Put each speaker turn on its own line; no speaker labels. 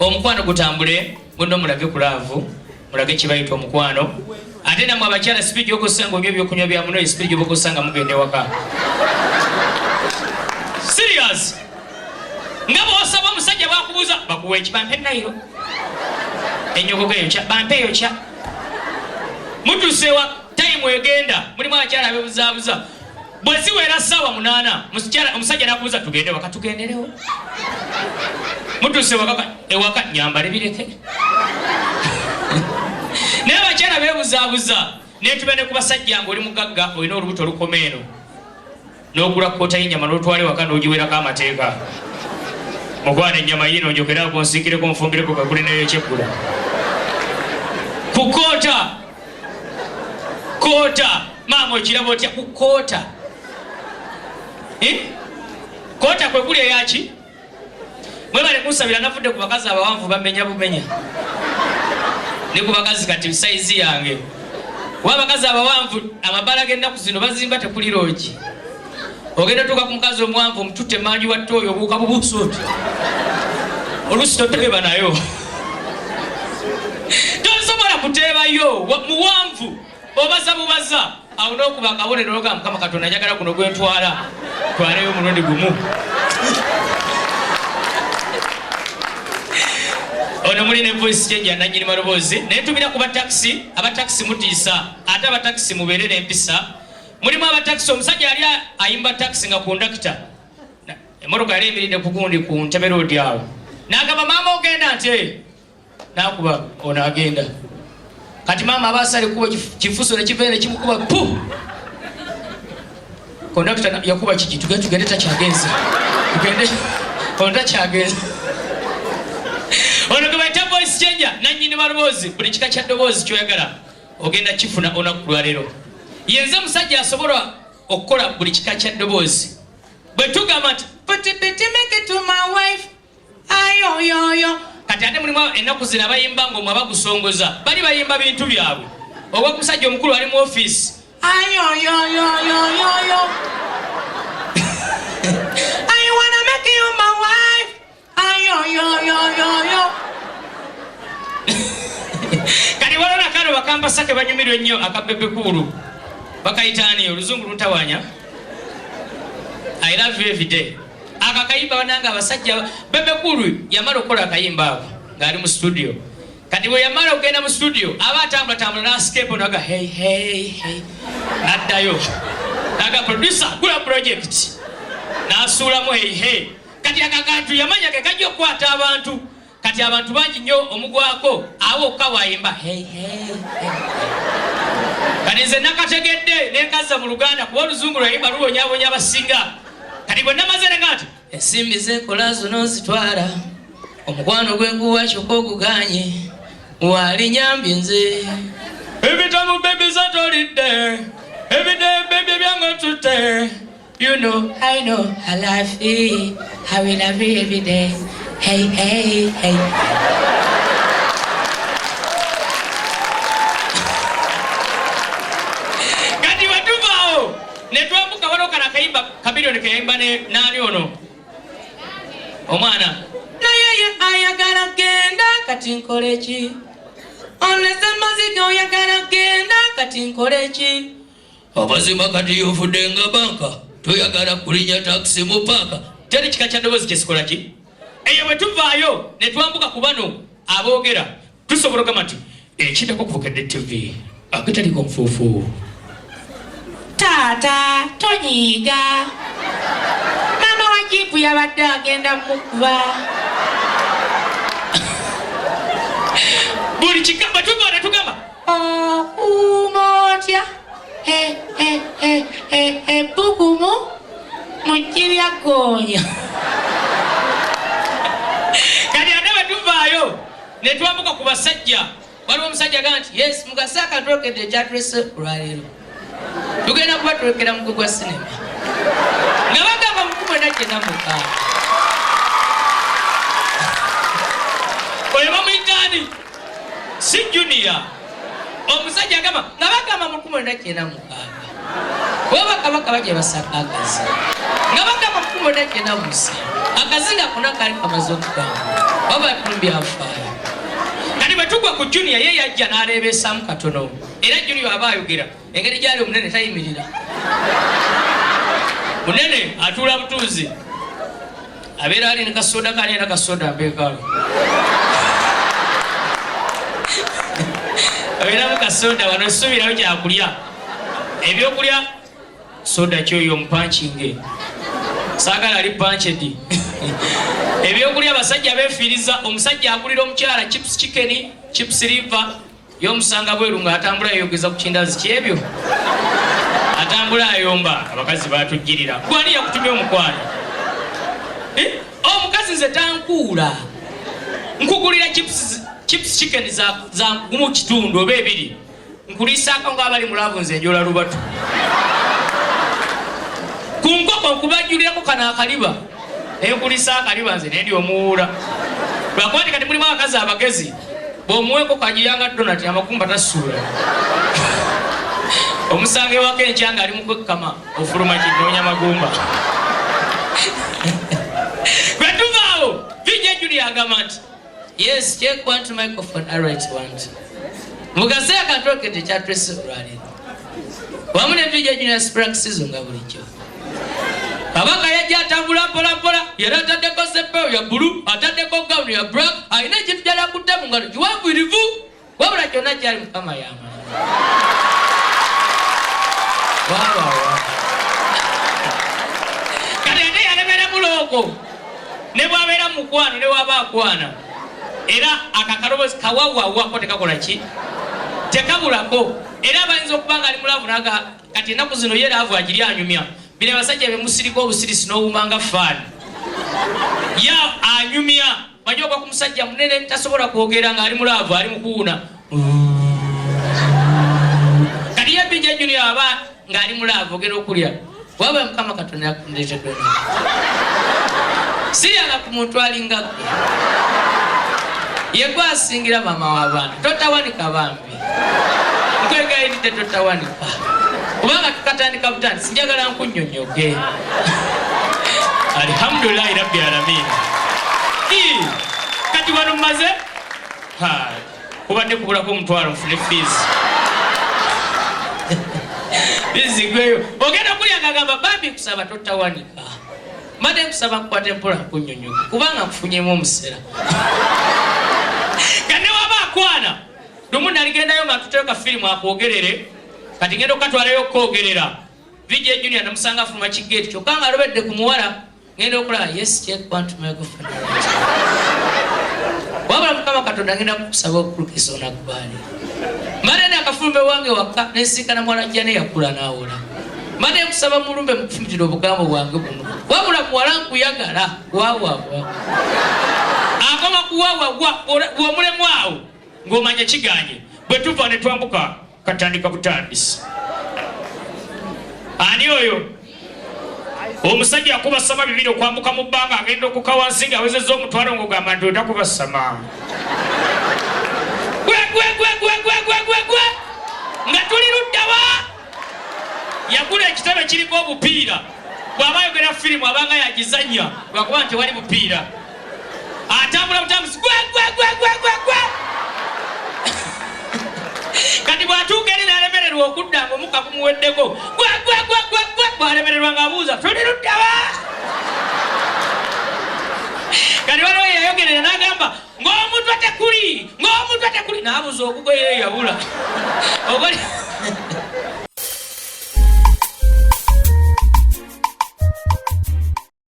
omukwano gutambule muno mulage kulavu mulage kibayita omukwano ate namwe abakyala speed yokusanga onyo byokunywa bya muno speed yokusanga mugende waka serious ngabo osaba omusajja bakubuza bakuwe ekibampe nayo enyogogo eyo kya bampe eyo kya mutusewa time egenda mulimu abakyala abebuzabuza bweziwera sawa 8 omusajja nakubuza tugende waka tugenderewo mutusewa ewaka nyambale bireke naye abakyala bebuzabuza netubene ku basajja nga oli mugagga olina olubuto olukomeeno n'ogula kkoota y'ennyama n'otwala ewaka n'ogiwerako amateeka mugwana ennyama yino njogerako nsiikireko nfumbireko kakuli nayo ekyeggula ku koota maama okiraba otya ku koota koota kwe kuli eyaki mwebale kunsabira nafudde ku bakazi abawanvu bamenya bumenya ne ku bakazi kati saizi yange wabakazi abawanvu amabala g'ennaku zino bazimba tekuli loogi ogenda tuka ku mukazi omuwanvu omututte manji watte oyo obuuka bubuusa oti oluusi toteeba nayo tosobola kuteebayo muwanvu obaza bubaza awo n'okuba akabonero noga mukama katonda njagala guno gwentwala twaleyo omulundi gumu ono muli ne voice change ya nanyini maloboozi naye tumira ku bataxi abatakisi mutiisa ate abatakisi mubeere n'empisa mulimu abatakisi omusajja yali ayimba taxi nga kundakita emmotoka yali emiridde ku gundi ku Ntebe road awo n'agamba maama ogenda nti nakuba ono agenda kati maama abaasa alikuba kifuso nekivayo nekimukuba pu kondakita yakuba kiki tugende takyagenze tugende ono takyagenze ono gebaita voice changer nanyini maloboozi buli kika kya ddoboozi kyoyagala ogenda kifuna olunaku lwa leero yenze musajja asobola okukola buli kika kya ddoboozi bwe tugamba nti make it to my wife ayoyoyo kati ate mulimu ennaku zino abayimba ng'omwe abagusongoza bali bayimba bintu byabwe oba omusajja omukulu ali mu ofiisi ayoyoyoyoyoyo I wanna make you my wife ayoyoyoyoyo kati walona kano bakampasake banyumirwa ennyo akabebekulu bakayitaani oluzungu lutawanya I love you every day akakayimba bananga abasajja bebekulu yamala okukola akayimba ako ng'ali mu studio kati bwe yamala okugenda mu studio aba atambula n'ascape naga hey n'addayo naga producer gula project n'asuulamu hey kati akakantu yamanya ke kajja okukwata abantu kati abantu bangi nnyo omugwako awo okawayimba hey kati nze nakategedde nenkaza mu Luganda kuba oluzungu lwayimba luwonyawonya abasinga kati bwe namaze nengati ensimbi zekola zino zitwala omukwano gwenguwa kyokka oguganye walinyambye nze ebitamu bebi zatolidde ebide bebi byange tutte you know I know I love you I will love you every day hey kati watuvaawo netwambuka wano kana kayimba Chameleone kayimba nani ono omwana naye ayagala genda kati nkole ki oneze maziga oyagala genda kati nkole ki abazima kati yofudde nga banka toyagala kulinya taxi mu paaka teri kika kya ddoboozi kyesikola ki eyo bwe tuvaayo ne twambuka ku bano aboogera tusobola okugamba nti ekitako kuvukedde TV akitaliko nfuufu taata tonyiiga mama wa jipu yabadde agenda kukuba buli kikamba tuvaana tugamba okuuma otya bugumu mujjirya goonya kati ate bwe tuvaayo ne twambuka ku basajja waliwo omusajja gaa nti yes mugasa akatwokedde ekyatulese olwaleero tugenda kuba tulekera mugwe gwa sinema nga bagamba 1996 oyo bamuyitaani si junior omusajja agamba nga bagamba 1996 kuba bakabaka bajja basakagazi nga bagamba 1997 akazinga konna kali kamaze okugamba oba tumbyafayo kati bwe tugwa ku Junior ye yajja n'aleebeesaamu katono era Junior aba ayogera engeri gyali omunene tayimirira munene atuula butuuzi abeera ali ne kasoda kali era kasoda mbeekalo abeeramu kasoda wano essuubirayo kyakulya ebyokulya soda kyoyo omupankinge saagala ali panched ebyokulya abasajja beefiiriza omusajja agulira omukyala chips chicken chips liver y'omusanga bweru ng'atambula yayogeza ku kindazi kyebyo atambula ayomba abakazi baatujjirira gwani yakutumya omukwano omukazi nze tankuula nkugulira chips chicken za gumu kitundu oba ebiri nkuliisaako ng'abali mulaavu nze njola lubatu ku nkoko nkubajjulirako kano akaliba enkulisa akaliba nze nendi omuwuula lwakwati kati mulimu abakazi abagezi bw'omuweko kagiyanga donati amakumba tasuula omusanga ewako enkyanga ali mukwekama ofuluma kinoonya magumba bwe tuvaawo vijja Junior agamba nti yes check one to microphone alright one mugaseera kantooke tekyatwese olwaleero wamu ne vijja Junior practices nga bulijjo kabaka yajja atambula mpolampola yera ataddeko seppeewo ya bulu ataddeko gawuni ya black alina ekintu gyali akutte mu ngalo kiwanvuyirivu wabula kyonna kyali mukama yamanyi kati ate yalemera mulooko ne bwabeera mukwano ne waba akwana era akakaloboozi kawawawako tekakola ki tekabulako era bayinza okuba nga ali mulaavu naga kati ennaku zino ye laavu agiri anyumya bine basajja bemusirika obusirisi n'owumanga faani ya anyumya manyoka ku musajja munene tasobola kwogera ng'ali mulaavu ali mukuwuna kati ye Vijja Junior aba ng'ali mulaavu ogera okulya waba mukama Katonda yakundeetedde siryanga ku muntu alinga gwe ye gwe asingira maama w'abaana totawanika bambi nkwegayiridde totawanika kubanga tukatandika butandi sinjagala nkunnyonnyoge alhamdulillahi rabbi alamin kati wano mmaze kubadde kubulako omutwalo nfune fiizi bizigweyo ogenda okulya ngagamba bambi kusaba totawanika mbadde nkusaba nkukwate mpola nkunnyonnyoge kubanga nkufunyemu omusera kane waba akwana lumu naligendayo nga tuteeka firimu akwogerere kati ngendo katwalayo okwogerera Vijja Junior namusanga afuluma kigeeti kyokka nga alobedde ku muwala ngenda okulaba yes check one to microphone wabula mukama Katonda ngenda kukusaba okulukisa onakubaali mbadde ne akafulumbe wange wakka nensinkana mwalajja ne yakula n'awola mbadde nkusaba mulumbe mukufumitira obugambo bwange buno wabula muwala nkuyagala waawabwa akoma kuwaawagwa omulemu awo ng'omanya kiganye bwe tuva ne twambuka katandika butandisi ani oyo omusajja akubasama 2 okwambuka mu bbanga agenda okukawansi nga awezezza omutwalo ng'ogamba nti otakubasama gwe nga tuli luddawa yagula ekitebe kiriko obupiira bw'aba ayogera firimu abanga yagizanya lwakuba nti wali bupiira atambula butambuzi gwe kati bwatuuka eri n'alemererwa okudda ng'omukka gumuweddeko bw'alemererwa ng'abuuza tuli luddawa kati waliwo yayogerera n'agamba ng'omutwe tekuli n'abuuza ogugwe ye yabula